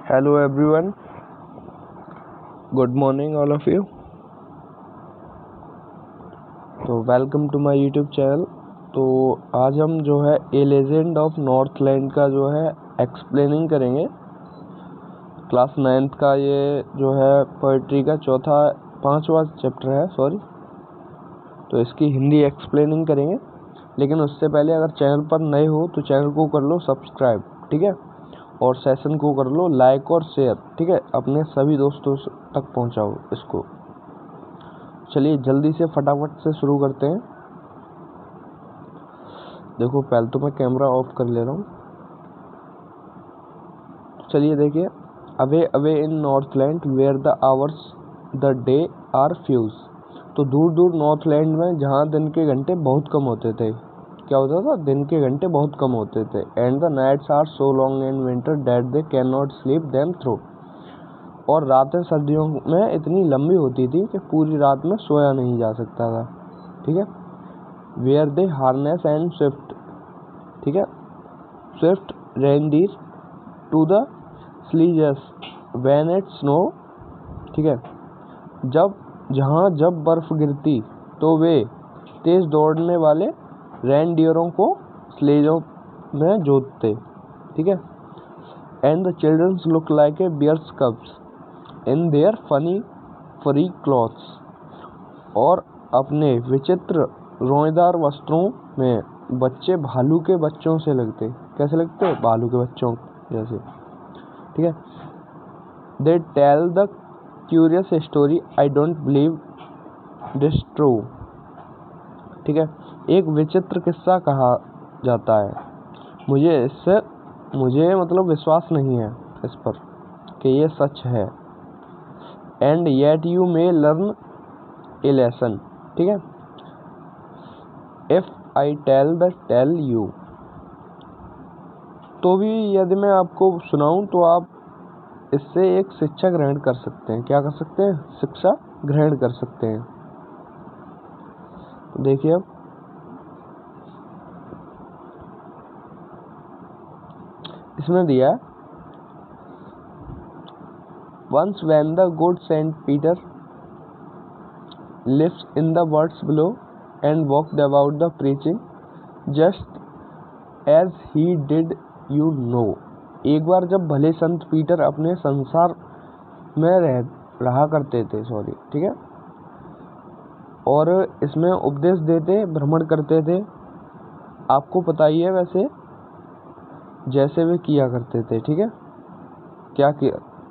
Hello everyone, good morning all of you. तो welcome to my YouTube channel. तो आज हम जो है ए लेजेंड ऑफ नॉर्थलैंड का जो है एक्सप्लेनिंग करेंगे। क्लास 9th का ये जो है पोइट्री का पांचवा चैप्टर है तो इसकी हिंदी एक्सप्लेनिंग करेंगे। लेकिन उससे पहले अगर चैनल पर नए हो तो चैनल को कर लो सब्सक्राइब, ठीक है, और सेशन को कर लो लाइक और शेयर, ठीक है, अपने सभी दोस्तों तक पहुंचाओ इसको। चलिए जल्दी से फटाफट से शुरू करते हैं। देखो पहले तो मैं कैमरा ऑफ कर ले रहा हूँ। चलिए देखिए, away away in Northland where the hours the day are few. तो दूर दूर नॉर्थलैंड में जहाँ दिन के घंटे बहुत कम होते थे, क्या होता था, दिन के घंटे बहुत कम होते थे। And the nights are so long in winter that they can not sleep them through. और रातें सर्दियों में इतनी लंबी होती थी कि पूरी रात में सोया नहीं जा सकता था, ठीक है। Where they harness and swift, ठीक है, swift reindeer to the sledgers when it snow, ठीक है। जब बर्फ गिरती तो वे तेज दौड़ने वाले रेनडियरों को स्लेजों में जोतते, ठीक है। And the childrens look like a bears cubs in their funny furry clothes. और अपने विचित्र रोएदार वस्त्रों में बच्चे भालू के बच्चों से लगते। कैसे लगते? भालू के बच्चों जैसे, ठीक है। They tell the curious story I don't believe this true, ठीक है। एक विचित्र किस्सा कहा जाता है, मुझे मतलब विश्वास नहीं है इस पर कि ये सच है। And yet you may learn A lesson, ठीक है, इफ आई टेल यू। तो भी यदि मैं आपको सुनाऊं तो आप इससे एक शिक्षा ग्रहण कर सकते हैं। क्या कर सकते हैं? शिक्षा ग्रहण कर सकते हैं। तो देखिए अब इसमें दिया है, Once when the good Saint Peter lives in the words below and walked about the preaching just as he did you know। एक बार जब भले संत पीटर अपने संसार में रहा करते थे, ठीक है, और इसमें उपदेश देते भ्रमण करते थे। आपको पता ही है वैसे जैसे वे किया करते थे, ठीक है।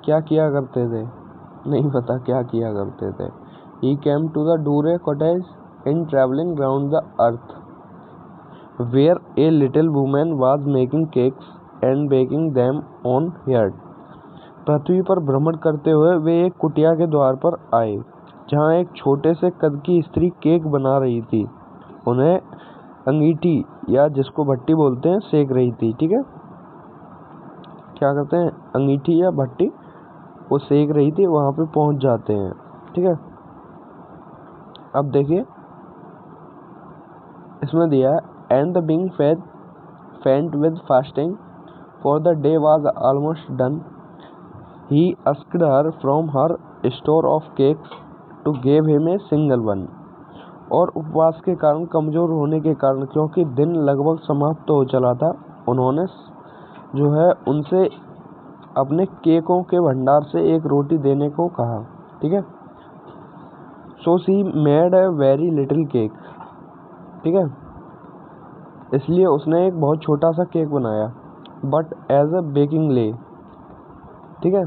क्या किया करते थे? नहीं पता क्या किया करते थे। He came to the Dure cottage in traveling round the earth, where a little woman was making cakes and baking them on earth। पृथ्वी पर भ्रमण करते हुए वे एक कुटिया के द्वार पर आए, जहाँ एक छोटे से कद की स्त्री केक बना रही थी, उन्हें अंगीठी या जिसको भट्टी बोलते हैं सेक रही थी, ठीक है। क्या करते हैं? अंगीठी या भट्टी वो सेक रही थी, वहां पे पहुंच जाते हैं, ठीक है। अब देखिए इसमें दिया है, and the being faint with fasting for the day was almost done, he asked her from her store of cakes to give him a single one। और उपवास के कारण, कमजोर होने के कारण, क्योंकि दिन लगभग समाप्त हो चला था, उन्होंने जो है उनसे अपने केकों के भंडार से एक रोटी देने को कहा, ठीक है। So she made a very little cake, ठीक है, इसलिए उसने एक बहुत छोटा सा केक बनाया। बट एज ए बेकिंग ले, ठीक है,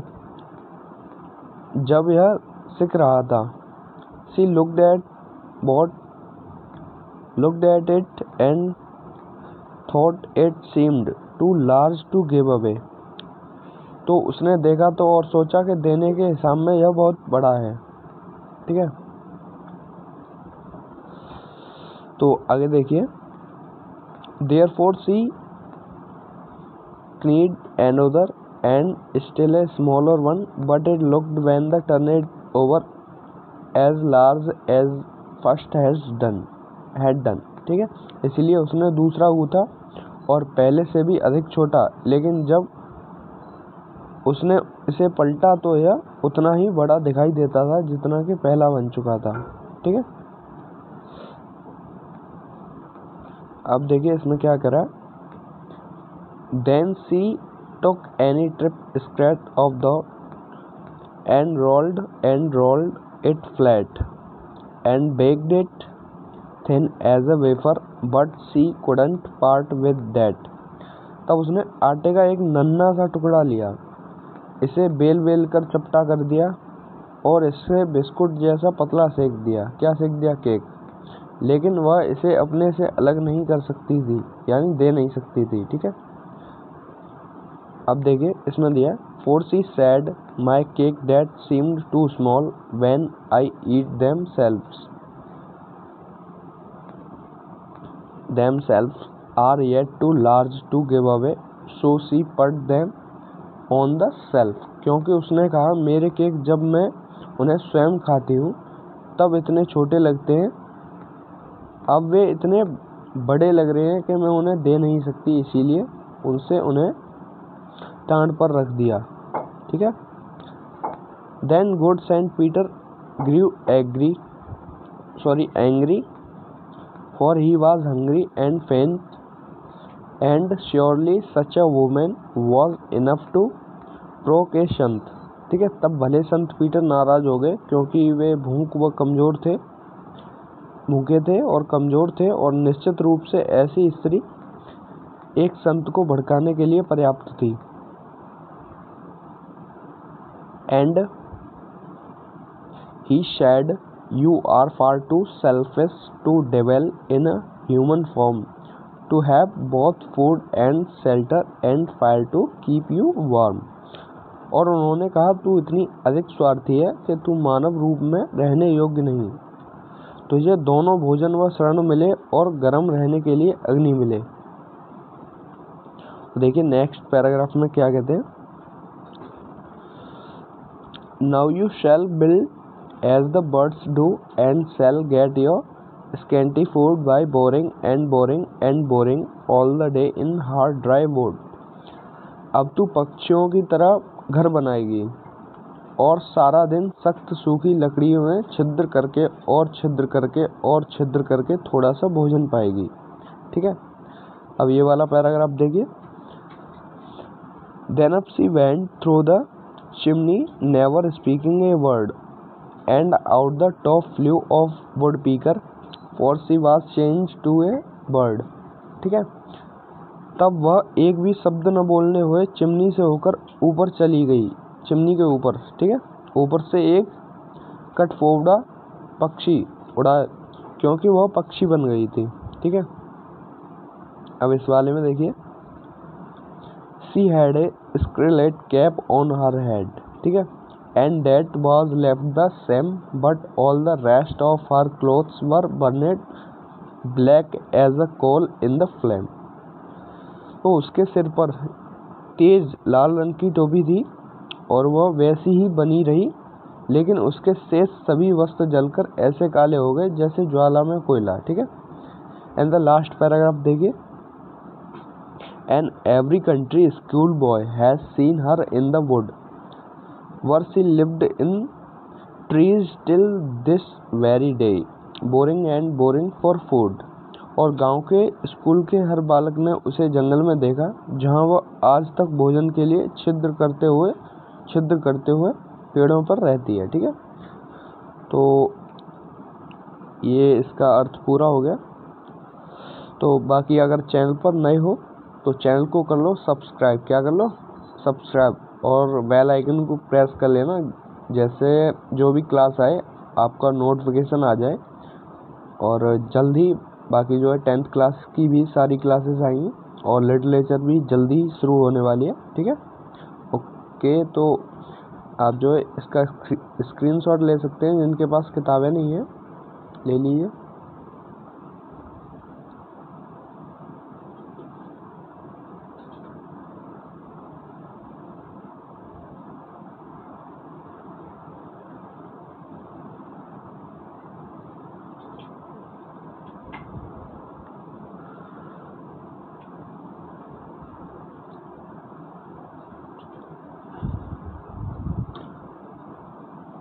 जब यह सिक रहा था, she looked at it and thought it seemed too large to give away. तो उसने देखा तो और सोचा कि देने के हिसाब में यह बहुत बड़ा है, ठीक है। तो आगे देखिए, therefore she need another and still a smaller one, but it looked when the turn it over as large as first had done, ठीक है। इसलिए उसने दूसरा गूथा और पहले से भी अधिक छोटा, लेकिन जब उसने इसे पलटा तो यह उतना ही बड़ा दिखाई देता था जितना कि पहला बन चुका था। ठीक है, अब देखिए इसमें क्या करा। Then she took any trip scratch of the and rolled it flat and baked it thin as a wafer, but she couldn't part with that. तब उसने आटे का एक नन्हा सा टुकड़ा लिया, इसे बेल बेल कर चपटा कर दिया और इससे बिस्कुट जैसा पतला सेक दिया। क्या सेक दिया? केक। लेकिन वह इसे अपने से अलग नहीं कर सकती थी, यानी दे नहीं सकती थी। ठीक है, अब देखिए इसमें दिया for she said my cake that seemed too small when I eat themselves are yet too large to give away, so she put them on the shelf। क्योंकि उसने कहा मेरे केक जब मैं उन्हें स्वयं खाती हूँ तब इतने छोटे लगते हैं, अब वे इतने बड़े लग रहे हैं कि मैं उन्हें दे नहीं सकती, इसीलिए उन्हें टांड पर रख दिया। ठीक है, then good saint Peter grew angry, for he was hungry and faint, and surely such a woman was enough to provoke a संत। ठीक है, तब भले संत पीटर नाराज हो गए क्योंकि वे भूखे थे और कमजोर थे, और निश्चित रूप से ऐसी स्त्री एक संत को भड़काने के लिए पर्याप्त थी। And he said, you are far too selfish to dwell in a human form, to have both food and shelter and fire to keep you warm। और उन्होंने कहा तू इतनी अधिक स्वार्थी है कि तू मानव रूप में रहने योग्य नहीं, तुझे दोनों भोजन व शरण मिले और गर्म रहने के लिए अग्नि मिले। देखिए नेक्स्ट पैराग्राफ में क्या कहते हैं। Now you shall build as the birds do, and shall get your scanty food by boring all the day in hard dry wood। अब तू पक्षियों की तरह घर बनाएगी और सारा दिन सख्त सूखी लकड़ियों में छिद्र करके थोड़ा सा भोजन पाएगी। ठीक है, अब ये वाला पैराग्राफ देखिए। Then up she went through the chimney, never speaking a word, and out the top flew of woodpecker, for she was changed to a bird। ठीक है, तब वह एक भी शब्द न बोलने हुए चिमनी से होकर ऊपर चली गई, चिमनी के ऊपर। ठीक है, ऊपर से एक कठफोड़ा पक्षी उड़ा क्योंकि वह पक्षी बन गई थी। ठीक है, अब इस वाले में देखिए। She had a scarlet cap on her head। ठीक है, and that was left the same, but all the rest of her clothes were burned black as a coal in the flame। तो उसके सिर पर तेज लाल रंग की टोपी थी और वह वैसी ही बनी रही, लेकिन उसके शेष सभी वस्त्र जलकर ऐसे काले हो गए जैसे ज्वाला में कोयला। ठीक है, एंड द लास्ट पैराग्राफ देखिए। And every country schoolboy has seen her in the wood, where she lived in trees till this very day, boring for food। और गांव के स्कूल के हर बालक ने उसे जंगल में देखा, जहां वह आज तक भोजन के लिए छिद्र करते हुए पेड़ों पर रहती है। ठीक है, तो ये इसका अर्थ पूरा हो गया। तो बाकी अगर चैनल पर नए हो तो चैनल को कर लो सब्सक्राइब। क्या कर लो? सब्सक्राइब, और बेल आइकन को प्रेस कर लेना, जैसे जो भी क्लास आए आपका नोटिफिकेशन आ जाए। और जल्दी बाकी जो है 10th क्लास की भी सारी क्लासेस आएंगी, और लिटरेचर भी जल्दी शुरू होने वाली है। ठीक है, ओके, तो आप जो है इसका स्क्रीनशॉट ले सकते हैं, जिनके पास किताबें नहीं है ले लीजिए।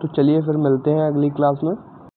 तो चलिए फिर मिलते हैं अगली क्लास में।